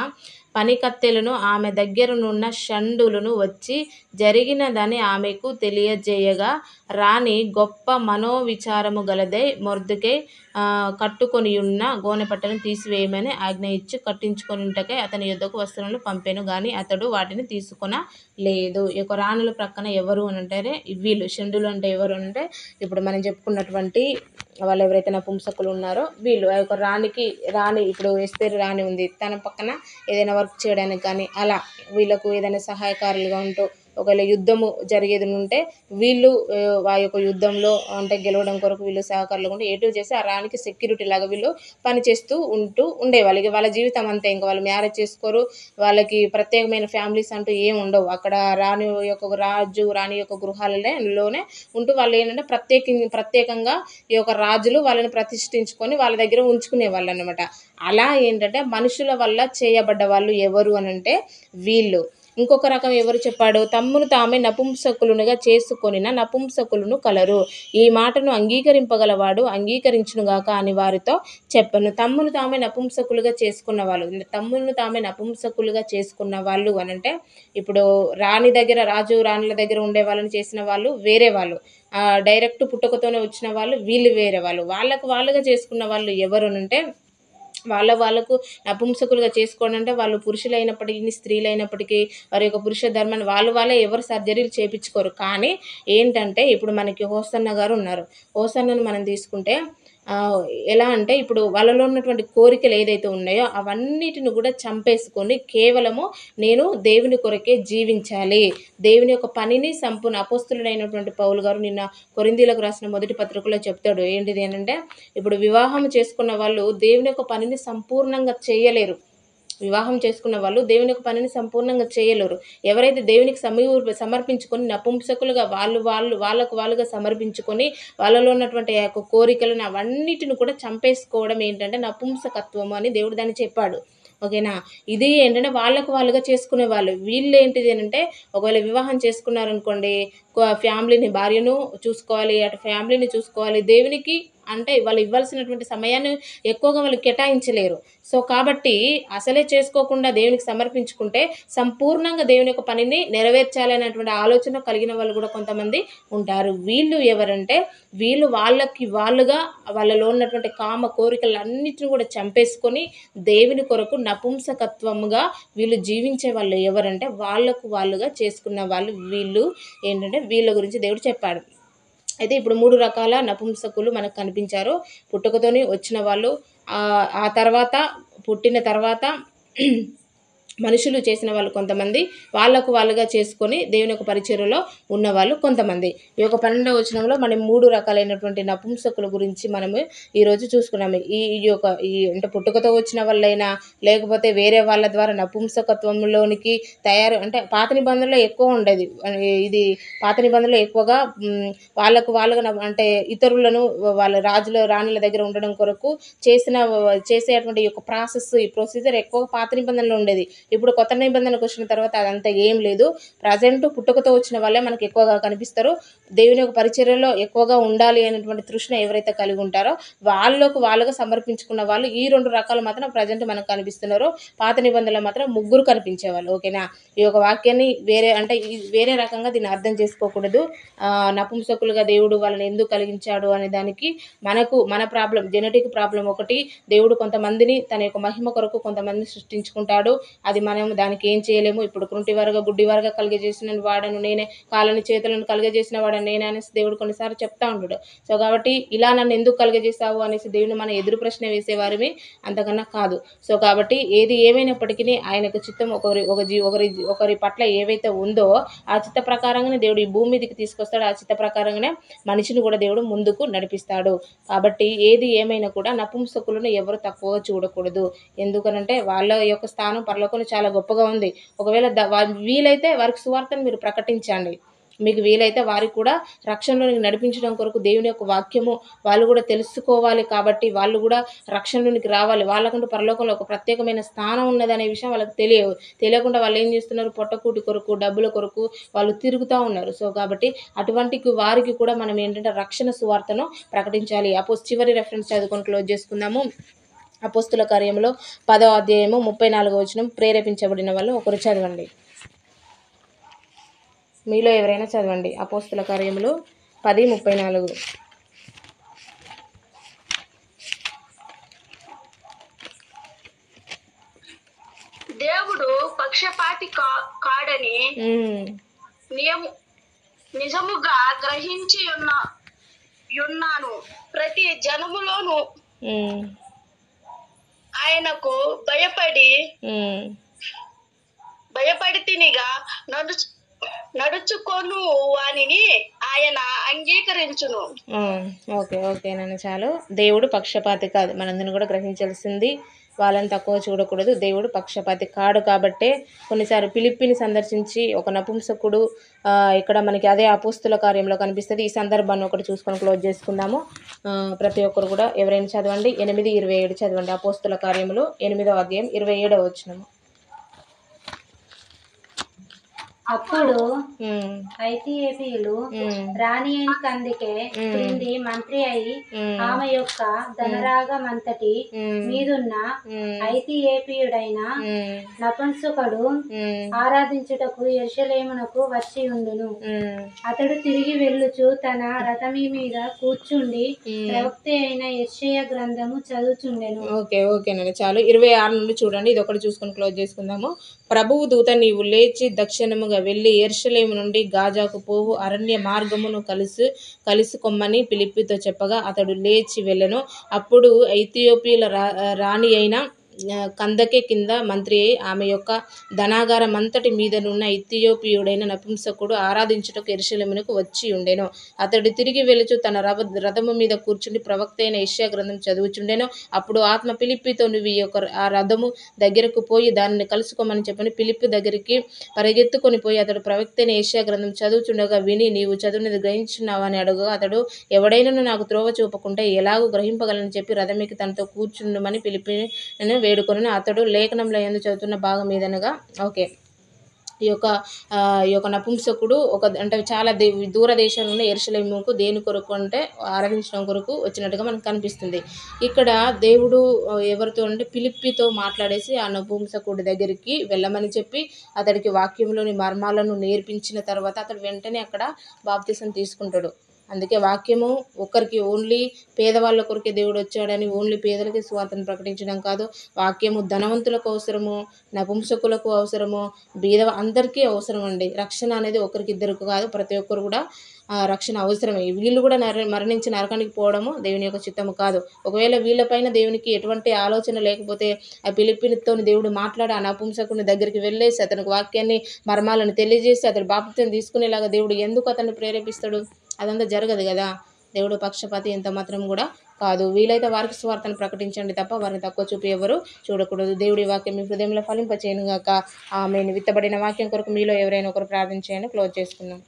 పనికత్తెలను ఆమె దగ్గరనున్న షండులను వచ్చి జరిగినదని ఆమెకు తెలియజేయగా రాణి గొప్ప మనోవిచారము గలదై మొర్దెకై కట్టుకొనియున్న గోనెపట్టను తీసివేయమని ఆజ్ఞ ఇచ్చి కట్టించుకొనుటకై అతని యొద్దకు వస్త్రములు పంపెను గాని అతడు వాటిని తీసుకొనలేదు. ఈ యొక్క రాణుల ప్రక్కన ఎవరు అని అంటే వీళ్ళు షండులు అంటే ఎవరు అంటే ఇప్పుడు మనం చెప్పుకున్నటువంటి వాళ్ళు ఎవరైతే నపుంసకులు ఉన్నారో వీళ్ళు. ఆ యొక్క రాణి ఇప్పుడు ఎస్తేరు రాణి ఉంది, తన పక్కన ఏదైనా వర్క్ చేయడానికి కానీ అలా వీళ్ళకు ఏదైనా సహాయకారులుగా ఉంటూ ఒకవేళ యుద్ధము జరిగేది ఉంటే వీళ్ళు ఆ యొక్క యుద్ధంలో అంటే గెలవడం కొరకు వీళ్ళు సహకారులుగా ఉంటే ఎటు చేసి ఆ రాణికి సెక్యూరిటీ లాగా వీళ్ళు పనిచేస్తూ ఉండేవాళ్ళు. ఇక వాళ్ళ జీవితం అంతే. ఇంకా వాళ్ళు మ్యారేజ్ చేసుకోరు, వాళ్ళకి ప్రత్యేకమైన ఫ్యామిలీస్ అంటూ ఏమి ఉండవు. అక్కడ రాణి యొక్క గృహాలలోనే ఉంటూ వాళ్ళు ఏంటంటే ప్రత్యేకంగా ఈ యొక్క రాజులు వాళ్ళని ప్రతిష్ఠించుకొని వాళ్ళ దగ్గర ఉంచుకునే వాళ్ళు అన్నమాట. అలా ఏంటంటే మనుషుల వల్ల చేయబడ్డ వాళ్ళు ఎవరు అని అంటే వీళ్ళు. ఇంకొక రకం ఎవరు చెప్పాడు? తమ్మును తామే నపుంసకులుగా చేసుకొనిన నపుంసకులను కలరు. ఈ మాటను అంగీకరింపగలవాడు అంగీకరించునుగాక అని వారితో చెప్పను. తమ్మును తామే నపుంసకులుగా చేసుకున్న వాళ్ళు, తమ్మును తామే నపుంసకులుగా చేసుకున్న వాళ్ళు అనంటే ఇప్పుడు రాజు రాణుల దగ్గర ఉండే వాళ్ళని చేసిన వాళ్ళు వేరే వాళ్ళు, డైరెక్ట్ పుట్టుకతోనే వచ్చిన వాళ్ళు వీళ్ళు వేరే వాళ్ళు. వాళ్ళుగా చేసుకున్న వాళ్ళు ఎవరు అనంటే వాళ్ళకు నపుంసకులుగా చేసుకోవడం అంటే వాళ్ళు పురుషులైనప్పటికీ స్త్రీలైనప్పటికీ వారి యొక్క పురుష ధర్మాన్ని వాళ్ళే ఎవరు సర్జరీలు చేయించుకోరు. కానీ ఏంటంటే ఇప్పుడు మనకి హోసన్న గారు ఉన్నారు. హోసన్నను మనం తీసుకుంటే ఎలా అంటే ఇప్పుడు వాళ్ళలో ఉన్నటువంటి కోరికలు ఏదైతే ఉన్నాయో అవన్నిటిని కూడా చంపేసుకొని కేవలము నేను దేవుని కొరకే జీవించాలి, దేవుని యొక్క పనిని సంపూర్ణ అపోస్తులుడైనటువంటి పౌలు గారు నిన్న కొరింథీయులకు రాసిన మొదటి పత్రికలో చెప్తాడు. ఏంటిది అంటే ఇప్పుడు వివాహం చేసుకున్న వాళ్ళు దేవుని యొక్క పనిని సంపూర్ణంగా చేయలేరు. వివాహం చేసుకున్న వాళ్ళు దేవుని యొక్క పనిని సంపూర్ణంగా చేయలేరు. ఎవరైతే దేవునికి సమర్పించుకొని నపుంసకులుగా వాళ్ళుగా సమర్పించుకొని వాళ్ళలో ఉన్నటువంటి ఆ యొక్క కోరికలను అవన్నిటిని కూడా చంపేసుకోవడం ఏంటంటే నపుంసకత్వం అని దేవుడు దాన్ని చెప్పాడు. ఓకేనా? ఇది ఏంటంటే వాళ్ళుగా చేసుకునే వాళ్ళు. వీళ్ళు ఏంటిది అంటే ఒకవేళ వివాహం చేసుకున్నారనుకోండి, ఫ్యామిలీని భార్యను చూసుకోవాలి, అటు ఫ్యామిలీని చూసుకోవాలి, దేవునికి అంటే వాళ్ళు ఇవ్వాల్సినటువంటి సమయాన్ని ఎక్కువగా వాళ్ళు కేటాయించలేరు. సో కాబట్టి అసలే చేసుకోకుండా దేవునికి సమర్పించుకుంటే సంపూర్ణంగా దేవుని యొక్క పనిని నెరవేర్చాలనేటువంటి ఆలోచన కలిగిన వాళ్ళు కూడా కొంతమంది ఉంటారు. వీళ్ళు ఎవరంటే వీళ్ళు వాళ్ళుగా వాళ్ళలో ఉన్నటువంటి కామ కోరికలన్నిటిని కూడా చంపేసుకొని దేవుని కొరకు నపుంసకత్వముగా వీళ్ళు జీవించే వాళ్ళు ఎవరంటే వాళ్ళుగా చేసుకున్న వాళ్ళు. వీళ్ళు ఏంటంటే వీళ్ళ గురించి దేవుడు చెప్పాడు. అయితే ఇప్పుడు 3 రకాల నపుంసకులు మనకు కనిపించారు. పుట్టుకతోని వచ్చిన వాళ్ళు, ఆ తర్వాత పుట్టిన తర్వాత మనుషులు చేసిన వాళ్ళు కొంతమంది, వాళ్ళుగా చేసుకొని దేవుని యొక్క పరిచర్యలో ఉన్నవాళ్ళు కొంతమంది. ఈ యొక్క 12వ వచనంలో మనం 3 రకాలైనటువంటి నపుంసకుల గురించి మనము ఈరోజు చూసుకున్నాము. అంటే పుట్టుకతో వచ్చిన వాళ్ళైనా లేకపోతే వేరే వాళ్ళ ద్వారా నపుంసకత్వంలోనికి అంటే పాత నిబంధనలో ఎక్కువ ఉండేది. ఇది పాత నిబంధనలో ఎక్కువగా వాళ్ళుగా అంటే ఇతరులను వాళ్ళ రాణుల దగ్గర ఉండడం కొరకు చేసేటువంటి ఈ యొక్క ప్రొసీజర్ ఎక్కువగా పాత నిబంధనలో ఉండేది. ఇప్పుడు కొత్త నిబంధనకు వచ్చిన తర్వాత అదంతా ఏం లేదు. ప్రజెంట్ పుట్టుకతో వచ్చిన వాళ్ళే మనకు ఎక్కువగా కనిపిస్తారు. దేవుని యొక్క పరిచర్యలో ఎక్కువగా ఉండాలి అనేటువంటి తృష్ణ ఎవరైతే కలిగి ఉంటారో వాళ్ళుగా సమర్పించుకున్న వాళ్ళు ఈ 2 రకాలు మాత్రం ప్రజెంట్ మనకు కనిపిస్తున్నారు. పాత నిబంధనలో మాత్రం 3 కనిపించేవాళ్ళు. ఓకేనా? ఈ యొక్క వాక్యాన్ని వేరే రకంగా దీన్ని అర్థం చేసుకోకూడదు. నపుంసకులుగా దేవుడు వాళ్ళని ఎందుకు కలిగించాడు అనే దానికి మన ప్రాబ్లం, జెనెటిక్ ప్రాబ్లం ఒకటి. దేవుడు కొంతమందిని తన యొక్క మహిమ కొరకు కొంతమందిని సృష్టించుకుంటాడు. అది మనం దానికి ఏం చేయలేము. ఇప్పుడు కుంటివారుగా గుడ్డివారుగా కలిగజేసిన వాడను నేనే, కాళ్ళని చేతులను కలిగజేసిన వాడను నేనే అనేసి దేవుడు కొన్నిసార్లు చెప్తా ఉంటాడు. సో కాబట్టి ఇలా నన్ను ఎందుకు కలిగజేస్తావు అనేసి దేవుని మన ఎదురు ప్రశ్న వేసేవారివి అంతకన్నా కాదు. సో కాబట్టి ఏది ఏమైనప్పటికీ ఆయనకు చిత్తం ఒకరి పట్ల ఏవైతే ఉందో ఆ చిత్త ప్రకారంగానే దేవుడు ఈ భూమి మీదకి తీసుకొస్తాడు. ఆ చిత్త ప్రకారంగానే మనిషిని కూడా దేవుడు ముందుకు నడిపిస్తాడు. కాబట్టి ఏది ఏమైనా కూడా నపుంసకులను ఎవరు తక్కువగా చూడకూడదు. ఎందుకనంటే వాళ్ళ యొక్క స్థానం పరలోకంలో చాలా గొప్పగా ఉంది. ఒకవేళ వీలైతే వారికి సువార్తను మీరు ప్రకటించండి. మీకు వీలైతే వారికి కూడా రక్షణలోనికి నడిపించడం కొరకు దేవుని యొక్క వాక్యము వాళ్ళు కూడా తెలుసుకోవాలి. కాబట్టి వాళ్ళు కూడా రక్షణలోనికి రావాలి. వాళ్ళకంటూ పరలోకంలో ఒక ప్రత్యేకమైన స్థానం ఉన్నదనే విషయం వాళ్ళకి తెలియకుండా వాళ్ళు ఏం చేస్తున్నారు? పొట్టకూటి కొరకు, డబ్బుల కొరకు వాళ్ళు తిరుగుతూ ఉన్నారు. సో కాబట్టి అటువంటి వారికి కూడా మనం ఏంటంటే రక్షణ సువార్తను ప్రకటించాలి. చివరి రెఫరెన్స్ చదువుకొని క్లోజ్ చేసుకుందాము. అపోస్తుల కార్యములో 10వ అధ్యాయము 34వ వచనం. ప్రేరేపించబడిన వాళ్ళు ఒకరు చదవండి. మీలో ఎవరైనా చదవండి. అపోస్తుల కార్యములు 10:34. దేవుడు పక్షపాతి కాడని నిజముగా గ్రహించి ఉన్నాను. ప్రతి జనములోను ఆయనకు భయపడితినిగా నడుచుకొను వానిని ఆయన అంగీకరించును. ఓకే నన్ను చాలు. దేవుడు పక్షపాతి కాదు. మనందరిని కూడా గ్రహించాల్సింది. వాళ్ళని తక్కువ చూడకూడదు. దేవుడు పక్షపాతి కాడు కాబట్టే కొన్నిసార్లు ఫిలిప్పీని సందర్శించి ఒక నపుంసకుడు ఇక్కడ మనకి అదే అపోస్తుల కార్యంలో కనిపిస్తుంది. ఈ సందర్భాన్ని ఒకటి చూసుకొని క్లోజ్ చేసుకుందాము. ప్రతి ఒక్కరు కూడా ఎవరైనా చదవండి. 8:27 చదవండి. అపోస్తుల కార్యములు 8వ అధ్యాయం 27వ వచనము. అప్పుడు ఉమ్, ఐథియోపియులు ఉమ్, రాణి అయిన కందికే క్రింది మంత్రి అయి ఆమె యొక్క ధనరాగమంతటి మీదున్న ఐథియోపియుడైన ఉమ్, నపుంసకుడు ఉమ్, ఆరాధించుటకు యెరూషలేమునకు వచ్చి ఉండును. ఉమ్. అతడు తిరిగి వెళ్ళుచు తన రథమి మీద కూర్చుండి ప్రవక్త అయిన యెషయా గ్రంథము చదువుచుండెను. ఓకేనండి, చాలు. 26 నుండి చూడండి, ఇది ఒకటి చూసుకొని క్లోజ్ చేసుకుందాము. ప్రభువు దూత, నీవు లేచి దక్షిణముగా వెళ్ళి యెరూషలేము నుండి గాజాకు పోవు అరణ్య మార్గమును కలుసుకొమ్మని ఫిలిప్పితో చెప్పగా అతడు లేచి వెళ్ళెను. అప్పుడు ఐథియోపియుల రాణి అయిన కందకే కింద మంత్రి అయి ఆమె యొక్క ధనాగారమంతటి మీదనున్న ఇథియోపియుడైన నపుంసకుడు ఆరాధించుటకు యెరూషలేమునకు వచ్చి ఉండెను. అతడు తిరిగి వెలుచు తన రథము మీద కూర్చుండి ప్రవక్త అయిన యెషయా గ్రంథం చదువుచుండెను. అప్పుడు ఆత్మ ఫిలిప్పితో, నువ్వు ఈ యొక్క ఆ రథము దగ్గరకు పోయి దానిని కలుసుకోమని చెప్పని ఫిలిప్పు దగ్గరికి పరిగెత్తుకొని పోయి అతడు ప్రవక్త అయిన యెషయా గ్రంథం చదువుచుండగా విని, నీవు చదువునిది గ్రహించున్నావా అని అడుగగా అతడు, ఎవడైనను నాకు త్రోవ చూపకుంటే ఎలాగూ గ్రహింపగలని చెప్పి రథమెక్కి తనతో కూర్చుండమని ఫిలిప్పును వేడుకొనెను. అతడు లేఖనంలో యందు చదువుతున్న భాగం మీదనగా ఈ యొక్క నపుంసకుడు అంటే చాలా దూర దేశంలో ఉన్న యెరూషలేముకు దేని కొరకు అంటే ఆరాధించడం కొరకు వచ్చినట్టుగా మనకు కనిపిస్తుంది. ఇక్కడ దేవుడు ఎవరితో అంటే ఫిలిప్పితో మాట్లాడేసి ఆ నపుంసకుడి దగ్గరికి వెళ్ళమని చెప్పి అతడికి వాక్యంలోని మర్మాలను నేర్పించిన తర్వాత అతడు వెంటనే అక్కడ బాప్తిసం తీసుకుంటాడు. అందుకే వాక్యము ఒక్కరికి ఓన్లీ పేదవాళ్ళ కొరకే దేవుడు వచ్చాడని ఓన్లీ పేదలకి సువార్తను ప్రకటించడం కాదు. వాక్యము ధనవంతులకు అవసరము, నపుంసకులకు అవసరము, అందరికీ అవసరం అండి. రక్షణ అనేది ఒకరికి ఇద్దరికి కాదు, ప్రతి ఒక్కరు కూడా రక్షణ అవసరమే. వీళ్ళు కూడా మరణించి నరకానికి పోవడము దేవుని యొక్క చిత్తము కాదు. ఒకవేళ వీళ్ళపైన దేవునికి ఎటువంటి ఆలోచన లేకపోతే ఆ ఫిలిప్పీతో దేవుడు మాట్లాడి ఆ నపుంసకుని దగ్గరికి వెళ్ళేసి అతనికి వాక్యాన్ని మర్మాలను తెలియజేసి అతడు బాప్తిసం తీసుకునేలాగా దేవుడు ఎందుకు అతన్ని ప్రేరేపిస్తాడు? అదంతా జరగదు కదా. దేవుడు పక్షపాతి ఎంత మాత్రం కూడా కాదు. వీలైతే వారికి స్వార్థను ప్రకటించండి తప్ప వారిని తక్కువ చూపి ఎవరు చూడకూడదు. దేవుడి వాక్యం మీ హృదయంలో ఫలింపచేయను గాక. ఆమేన్. విత్తబడిన వాక్యం కొరకు మీలో ఎవరైనా ఒకరు ప్రార్థన చేయండి. క్లోజ్ చేసుకుందాం.